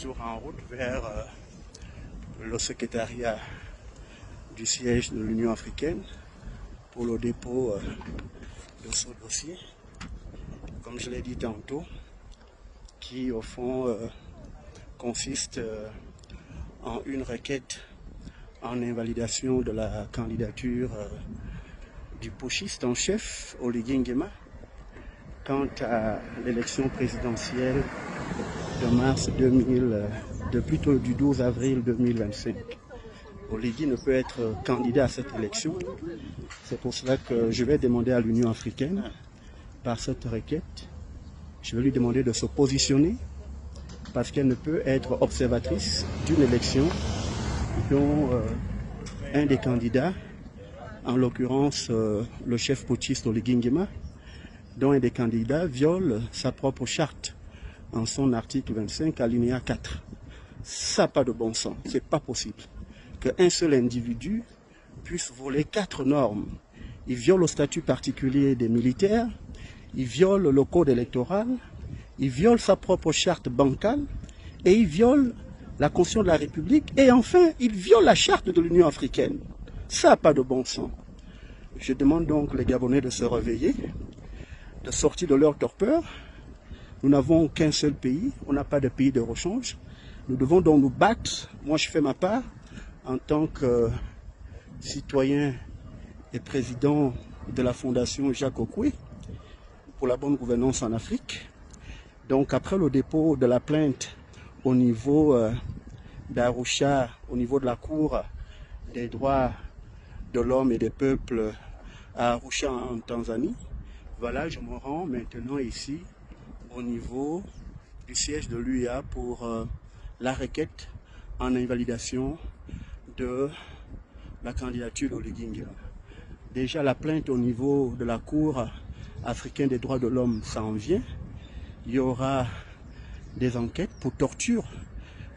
toujours en route vers le secrétariat du siège de l'Union africaine pour le dépôt de ce dossier, comme je l'ai dit tantôt, qui au fond consiste en une requête en invalidation de la candidature du putschiste en chef, Oligui Nguema, quant à l'élection présidentielle de mars 2000, plutôt du 12 avril 2025. Oligui ne peut être candidat à cette élection. C'est pour cela que je vais demander à l'Union africaine, par cette requête, je vais lui demander de se positionner parce qu'elle ne peut être observatrice d'une élection dont un des candidats, en l'occurrence le chef putschiste Oligui Nguema, dont un des candidats viole sa propre charte en son article 25, alinéa 4. Ça n'a pas de bon sens, c'est pas possible qu'un seul individu puisse voler 4 normes. Il viole le statut particulier des militaires, il viole le code électoral, il viole sa propre charte bancale et il viole la Constitution de la République et enfin il viole la charte de l'Union africaine. Ça n'a pas de bon sens. Je demande donc les Gabonais de se réveiller, de sortir de leur torpeur. Nous n'avons qu'un seul pays, on n'a pas de pays de rechange. Nous devons donc nous battre. Moi je fais ma part en tant que citoyen et président de la fondation Jacques Okoye pour la bonne gouvernance en Afrique. Donc après le dépôt de la plainte au niveau d'Arusha, au niveau de la Cour des droits de l'homme et des peuples à Arusha en Tanzanie, voilà, je me rends maintenant ici au niveau du siège de l'UEA pour la requête en invalidation de la candidature d'Oligui Nguema. Déjà la plainte au niveau de la Cour africaine des droits de l'homme s'en vient. Il y aura des enquêtes pour torture,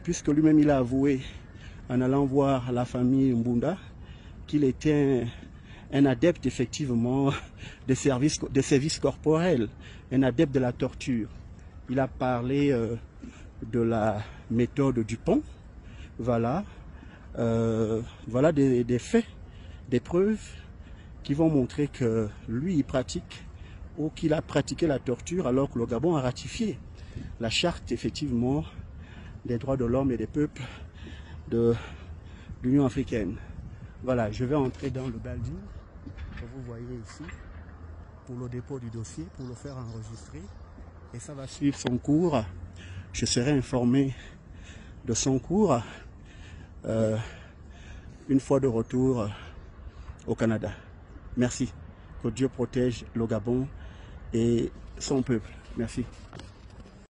puisque lui-même il a avoué en allant voir la famille Mbunda qu'il était un adepte effectivement des services corporels, un adepte de la torture. Il a parlé de la méthode Dupont. Voilà, voilà des faits, des preuves qui vont montrer que lui il pratique ou qu'il a pratiqué la torture alors que le Gabon a ratifié la charte effectivement des droits de l'homme et des peuples de l'Union africaine. Voilà, je vais entrer dans le building que vous voyez ici pour le dépôt du dossier, pour le faire enregistrer et ça va suivre son cours. Je serai informé de son cours une fois de retour au Canada. Merci. Que Dieu protège le Gabon et son peuple. Merci.